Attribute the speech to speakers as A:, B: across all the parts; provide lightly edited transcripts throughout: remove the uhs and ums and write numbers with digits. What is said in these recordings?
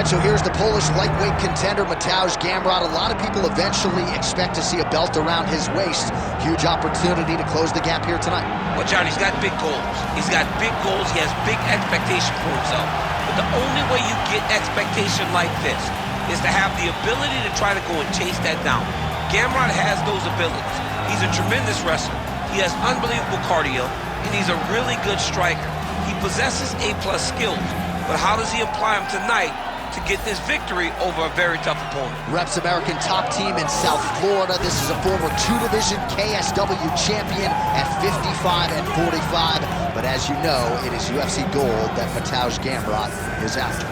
A: right, so here's the Polish lightweight contender, Mateusz Gamrot. A lot of people eventually expect to see a belt around his waist. Huge opportunity to close the gap here tonight.
B: Well, John, he's got big goals. He's got big goals. He has big expectation for himself. But the only way you get expectation like this is to have the ability to try to go and chase that down. Gamrot has those abilities. He's a tremendous wrestler. He has unbelievable cardio, and he's a really good striker. He possesses A+ skills. But how does he apply them tonight to get this victory over a very tough opponent?
A: Reps American top team in South Florida. This is a former 2-division KSW champion at 55 and 45. But as you know, it is UFC gold that Mateusz Gamrot is after.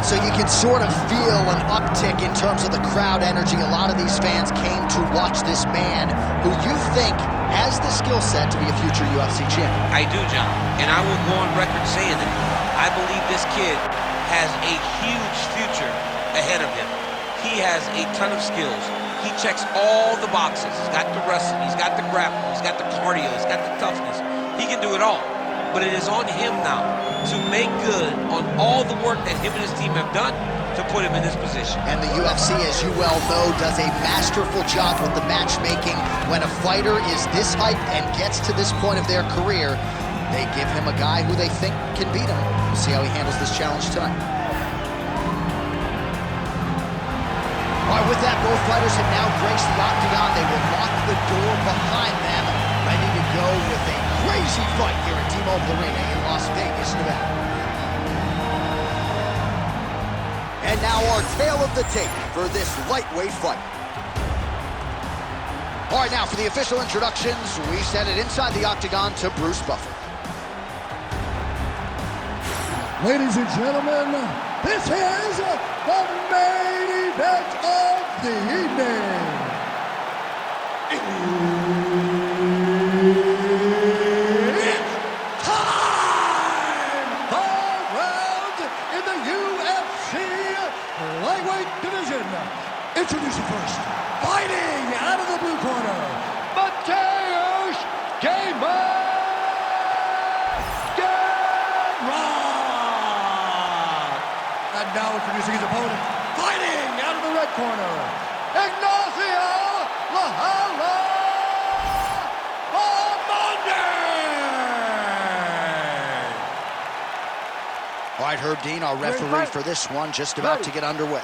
A: So you can sort of feel an uptick in terms of the crowd energy. A lot of these fans came to watch this man who you think has the skill set to be a future UFC champion.
B: I do, John, and I will go on record saying it. I believe this kid has a huge future ahead of him. He has a ton of skills. He checks all the boxes. He's got the wrestling, he's got the grappling, he's got the cardio, he's got the toughness. He can do it all. But it is on him now to make good on all the work that him and his team have done to put him in this position.
A: And the UFC, as you well know, does a masterful job with the matchmaking. When a fighter is this hyped and gets to this point of their career, they give him a guy who they think can beat him. We'll see how he handles this challenge tonight. All right, with that, both fighters have now graced the octagon. They will lock the door behind them, ready to go with a crazy fight here at T-Mobile Arena in Las Vegas, Nevada. And now our tale of the tape for this lightweight fight. All right, now for the official introductions, we send it inside the octagon to Bruce Buffer.
C: Ladies and gentlemen, this is the main event of the evening. Introducing first, fighting out of the blue corner, Mateusz Gamrot. And now introducing his opponent, fighting out of the red corner, Ignacio Bahamondes.
A: All right, Herb Dean, our referee for this one, just about to get underway.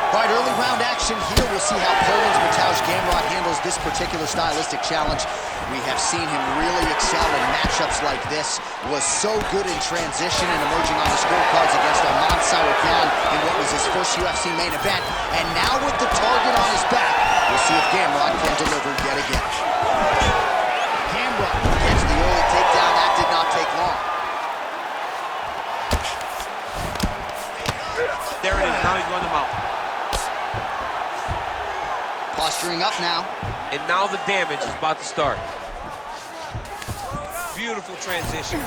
A: All right, early round action here. We'll see how Poland's Mateusz Gamrot handles this particular stylistic challenge. We have seen him really excel in matchups like this. Was so good in transition and emerging on the scorecards against Arman Tsarukyan in what was his first UFC main event. And now with the target on his back, we'll see if Gamrot can deliver yet again. Gamrot gets the early takedown. That did not take long.
B: There it is. Now he's going to mount.
A: Posturing up now.
B: And now the damage is about to start. Beautiful transition.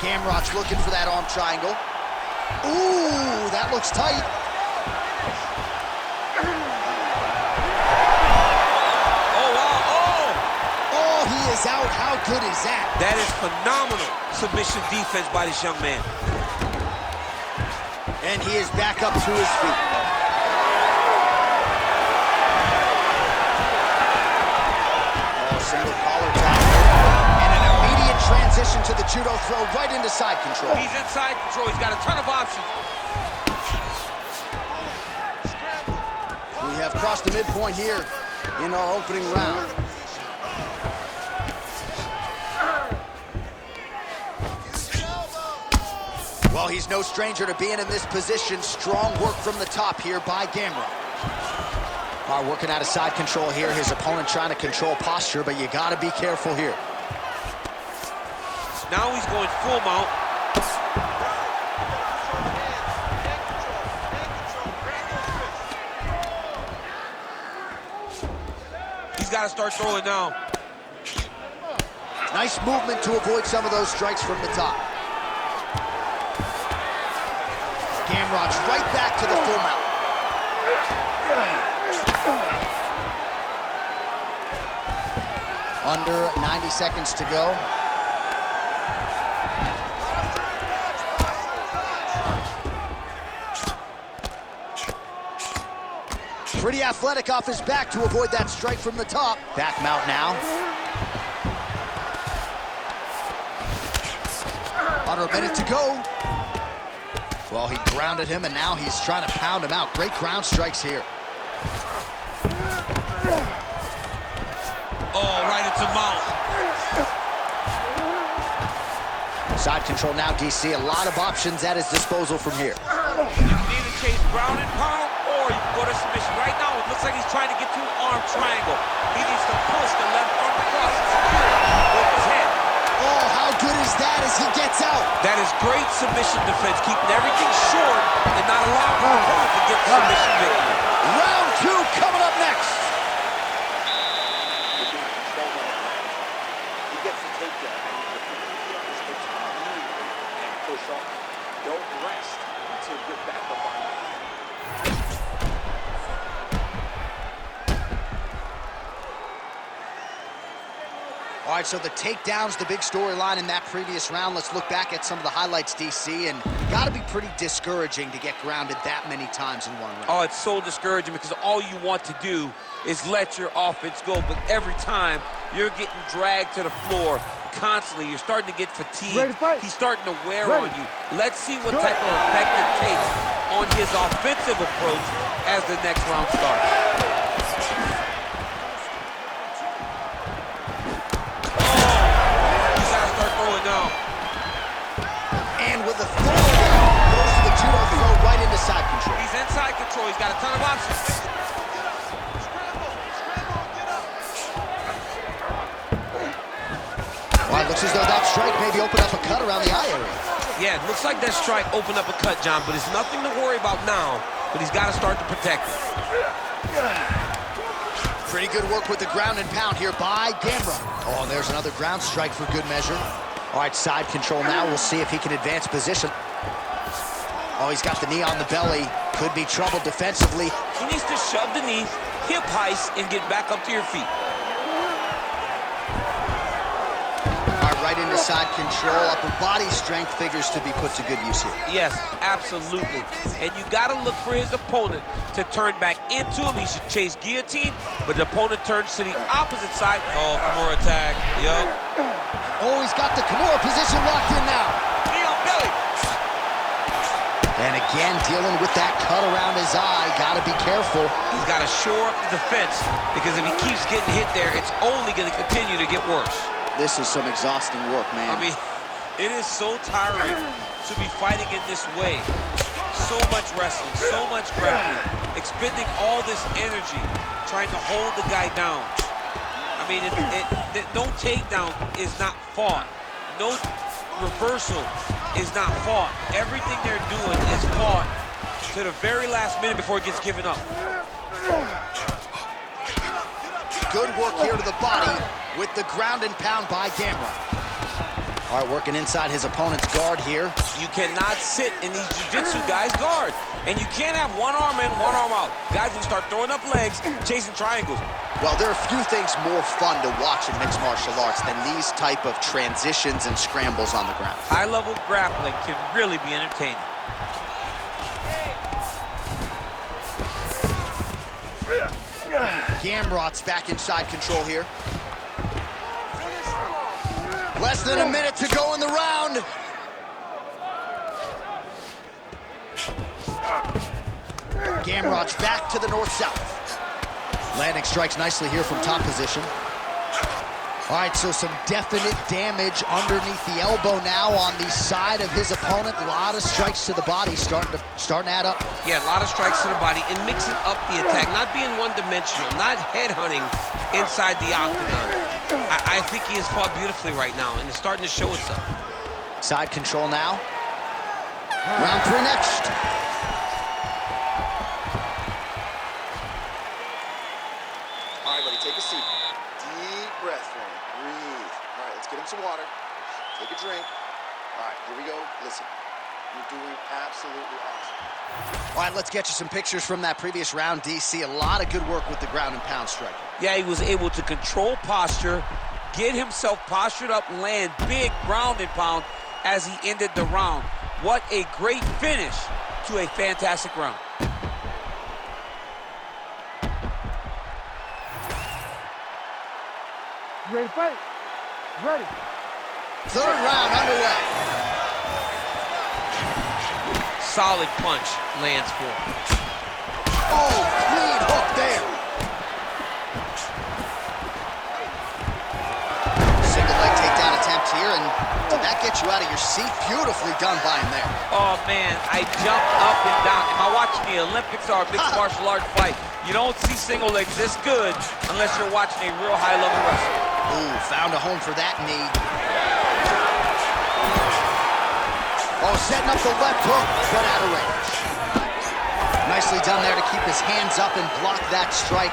A: Gamrot's looking for that arm triangle. Ooh, that looks tight.
B: Oh, wow, oh!
A: Oh, he is out. How good is that?
B: That is phenomenal submission defense by this young man.
A: And he is back up to his feet. Single collar drop. And an immediate transition to the judo throw right into side control.
B: He's in side control. He's got a ton of options.
A: We have crossed the midpoint here in our opening round. Well, he's no stranger to being in this position. Strong work from the top here by Gamrot. All right, working out of side control here. His opponent trying to control posture, but you got to be careful here.
B: Now he's going full mount. got to start throwing now.
A: Nice movement to avoid some of those strikes from the top. Gamrot's right back to the full mount. Under 90 seconds to go. Pretty athletic off his back to avoid that strike from the top. Back mount now. Under a minute to go. Well, he grounded him, and now he's trying to pound him out. Great ground strikes here.
B: Oh, right into mount.
A: Side control now, DC. A lot of options at his disposal from here.
B: You can either chase ground and pound, or you can go to submission. Right now, it looks like he's trying to get to an arm triangle. He needs to push the left arm across and secure it with his head.
A: Oh, how good is that as he gets out?
B: That is great submission defense, keeping everything short and not allowing the opponent to get the submission victory.
A: Round two coming up next.
D: He gets the takedown and he repeats the time and push off. Don't rest until you're back up on your feet.
A: All right, so the takedown's the big storyline in that previous round. Let's look back at some of the highlights, DC, and got to be pretty discouraging to get grounded that many times in one round.
B: Oh, it's so discouraging because all you want to do is let your offense go, but every time you're getting dragged to the floor constantly, you're starting to get fatigued. He's starting to wear on you. Let's see what type of effect it takes on his offensive approach as the next round starts.
A: Side control.
B: He's inside control. He's got a ton of options.
A: Well, it looks as though that strike maybe opened up a cut around the eye area.
B: Yeah, it looks like that strike opened up a cut, John, but it's nothing to worry about now, but he's got to start to protect it.
A: Pretty good work with the ground and pound here by Gamrot. Oh, there's another ground strike for good measure. All right, side control now. We'll see if he can advance position. Oh, he's got the knee on the belly. Could be trouble defensively.
B: He needs to shove the knee, hip heist, and get back up to your feet.
A: All right, right into side control. Upper body strength figures to be put to good use here.
B: Yes, absolutely. And you got to look for his opponent to turn back into him. He should chase guillotine, but the opponent turns to the opposite side. Oh, more attack. Yup.
A: Oh, he's got the Kimura position locked in now.
B: Knee on belly.
A: And again, dealing with that cut around his eye. Got to be careful.
B: He's got to shore up the defense, because if he keeps getting hit there, it's only going to continue to get worse.
A: This is some exhausting work, man.
B: I mean, it is so tiring to be fighting in this way. So much wrestling, so much grappling, expending all this energy trying to hold the guy down. I mean, no takedown is not fought. No reversal is not fought. Everything they're doing is fought to the very last minute before it gets given up.
A: Good work here to the body with the ground and pound by Gamrot. All right, working inside his opponent's guard here.
B: You cannot sit in these jiu-jitsu guys' guard. And you can't have one arm in, one arm out. Guys will start throwing up legs, chasing triangles.
A: Well, there are a few things more fun to watch in mixed martial arts than these type of transitions and scrambles on the ground.
B: High-level grappling can really be entertaining.
A: Gamrot's back inside control here. Less than a minute to go in the round. Gamrot's back to the north-south. Landing strikes nicely here from top position. All right, so some definite damage underneath the elbow now on the side of his opponent. A lot of strikes to the body starting to add up.
B: Yeah, a lot of strikes to the body and mixing up the attack, not being one-dimensional, not headhunting inside the octagon. I think he has fought beautifully right now, and it's starting to show itself.
A: Side control now. Round three next.
D: All right, buddy, take a seat.
A: breath for me. Breathe. All right, let's get him some water. Take a drink. All right, here we go. Listen, you're doing absolutely awesome. All right, let's get you some pictures from that previous round, DC. A lot of good work with the ground and pound striking.
B: Yeah, he was able to control posture, get himself postured up, land big ground and pound as he ended the round. What a great finish to a fantastic round.
C: Ready, fight. Ready.
A: Third round underway.
B: Solid punch lands for him.
A: Oh, clean hook there. Single leg takedown attempt here, and did that get you out of your seat? Beautifully done by him there.
B: Oh, man, I jumped up and down. If I watch the Olympics or a mixed martial arts fight, you don't see single legs this good unless you're watching a real high-level wrestler.
A: Ooh, found a home for that knee. Oh, setting up the left hook, but out of range. Nicely done there to keep his hands up and block that strike.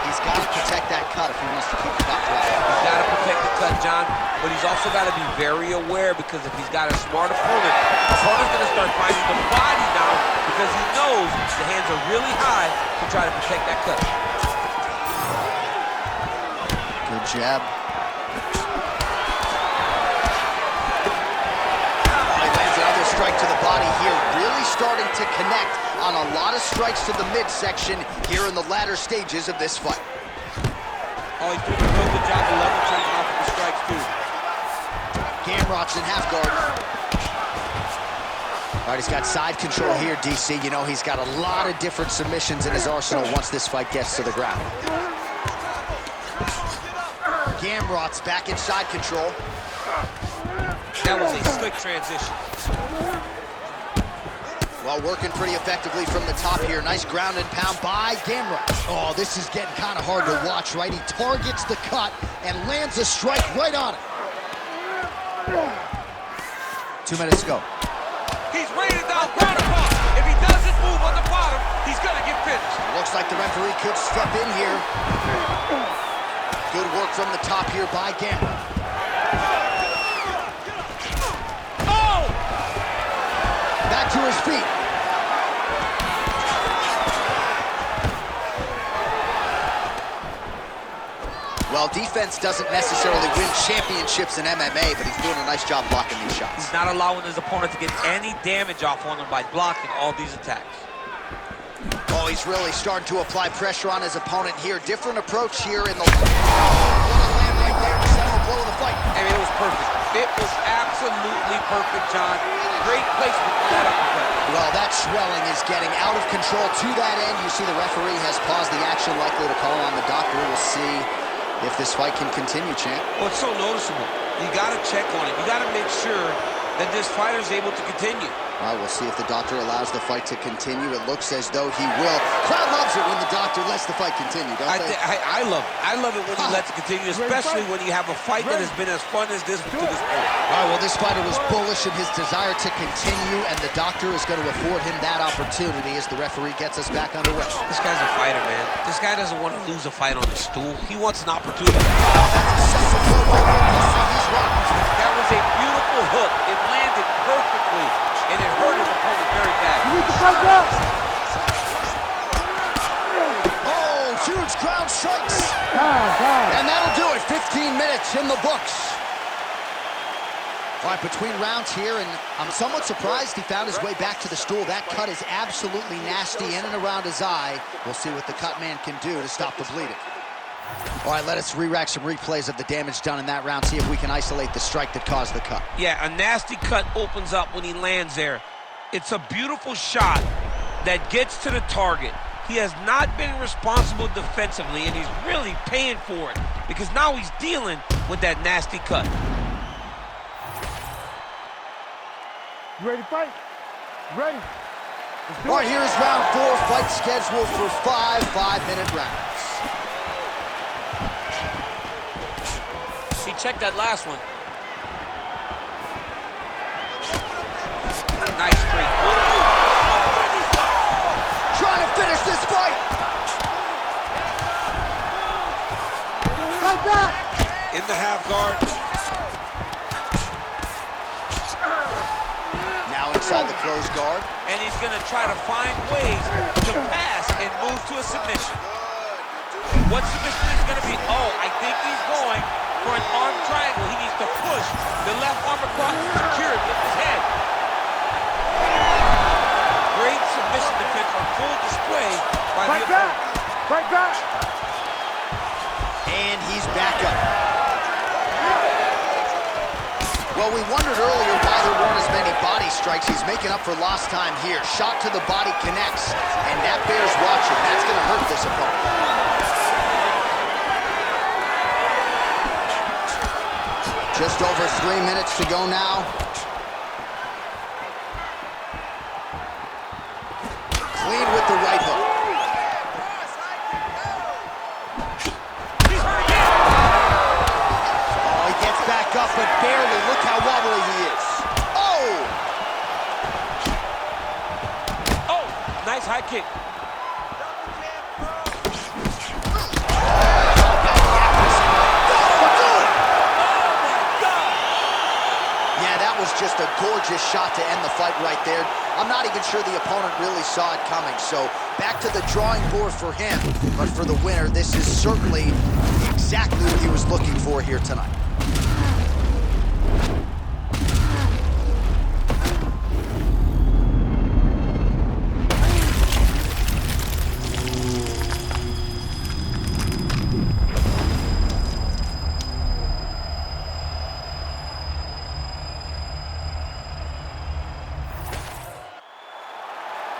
A: He's got to protect that cut if he wants to keep the cut right.
B: He's got to protect the cut, John, but he's also got to be very aware because if he's got a smart opponent, the opponent's going to start fighting the body now because he knows the hands are really high to try to protect that cut.
A: Good jab. Strike to the body here, really starting to connect on a lot of strikes to the midsection here in the latter stages of this fight.
B: Oh, he's doing a real good job of level changing off of the strikes, too.
A: Gamrot's in half guard. All right, he's got side control here, DC. You know, he's got a lot of different submissions in his arsenal once this fight gets to the ground. Gamrot's back in side control.
B: That was a slick transition.
A: Well, working pretty effectively from the top here. Nice ground and pound by Gamrot. Oh, this is getting kind of hard to watch, right? He targets the cut and lands a strike right on it. 2 minutes to go.
B: He's raining down ground and pound. If he doesn't move on the bottom, he's going to get finished.
A: Looks like the referee could step in here. Good work from the top here by Gamrot. Back to his feet. Well, defense doesn't necessarily win championships in MMA, but he's doing a nice job blocking these shots.
B: He's not allowing his opponent to get any damage off on him by blocking all these attacks.
A: Oh, he's really starting to apply pressure on his opponent here. Different approach here in the... land right there, the center blow of the fight.
B: I mean, it was perfect. It was absolutely perfect, John. Great placement for that uppercut.
A: Well, that swelling is getting out of control to that end. You see the referee has paused the action, likely to call on the doctor. We'll see if this fight can continue, champ.
B: Well, it's so noticeable. You got to check on it. You got to make sure that this fighter is able to continue.
A: All right, we'll see if the doctor allows the fight to continue. It looks as though he will. Crowd loves it when the doctor lets the fight continue, don't they?
B: I love it. I love it when he lets it continue, especially when you have a fight that has been as fun as this to this point.
A: All right, well, this fighter was bullish in his desire to continue, and the doctor is going to afford him that opportunity as the referee gets us back underway.
B: This guy's a fighter, man. This guy doesn't want to lose a fight on the stool. He wants an opportunity. That was a beautiful hook. It landed perfectly, and it hurt his opponent very bad.
A: Oh, huge ground strikes. And that'll do it. 15 minutes in the books. All right, between rounds here, and I'm somewhat surprised he found his way back to the stool. That cut is absolutely nasty in and around his eye. We'll see what the cut man can do to stop the bleeding. All right, let us re-rack some replays of the damage done in that round, see if we can isolate the strike that caused the cut.
B: Yeah, a nasty cut opens up when he lands there. It's a beautiful shot that gets to the target. He has not been responsible defensively, and he's really paying for it because now he's dealing with that nasty cut.
C: You ready to fight? Ready.
A: All right, here's round 4, fight scheduled for 5 5-minute rounds.
B: He checked that last one. Nice straight.
A: Trying to finish this fight.
C: Like that.
B: in the half guard.
A: Now inside the closed guard.
B: And he's going to try to find ways to pass and move to a submission. What submission is going to be? Oh, I think he's going for an arm triangle. He needs to push the left arm across and secure it with his head. Great submission defense on full display by the opponent.
C: Fight back!
A: And he's back up. Well, we wondered earlier why there weren't as many body strikes. He's making up for lost time here. Shot to the body connects, and that bears watching. That's going to hurt this opponent. Just over 3 minutes to go now. Clean with the right hook. Oh, he gets back up, but barely. Look how wobbly he is. Oh!
B: Oh, nice high kick.
A: Just a gorgeous shot to end the fight right there. I'm not even sure the opponent really saw it coming. So back to the drawing board for him. But for the winner, this is certainly exactly what he was looking for here tonight.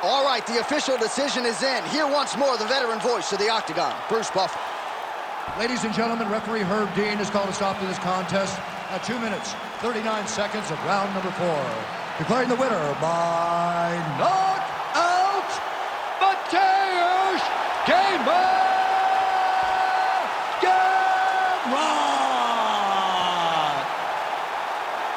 A: All right, the official decision is in. Here once more, the veteran voice of the Octagon, Bruce Buffer.
C: Ladies and gentlemen, referee Herb Dean has called a stop to this contest at 2 minutes, 39 seconds of round number 4. Declaring the winner by knockout, Mateusz Gamrot!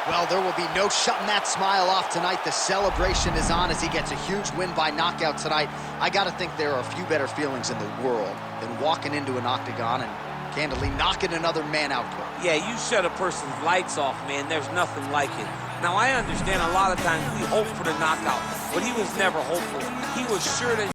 A: Well, there will be no shutting that smile off tonight. The celebration is on as he gets a huge win by knockout tonight. I got to think there are a few better feelings in the world than walking into an octagon and candidly knocking another man out cold.
B: Yeah, you shut a person's lights off, man. There's nothing like it. Now, I understand a lot of times we hope for the knockout, but he was never hopeful. He was sure that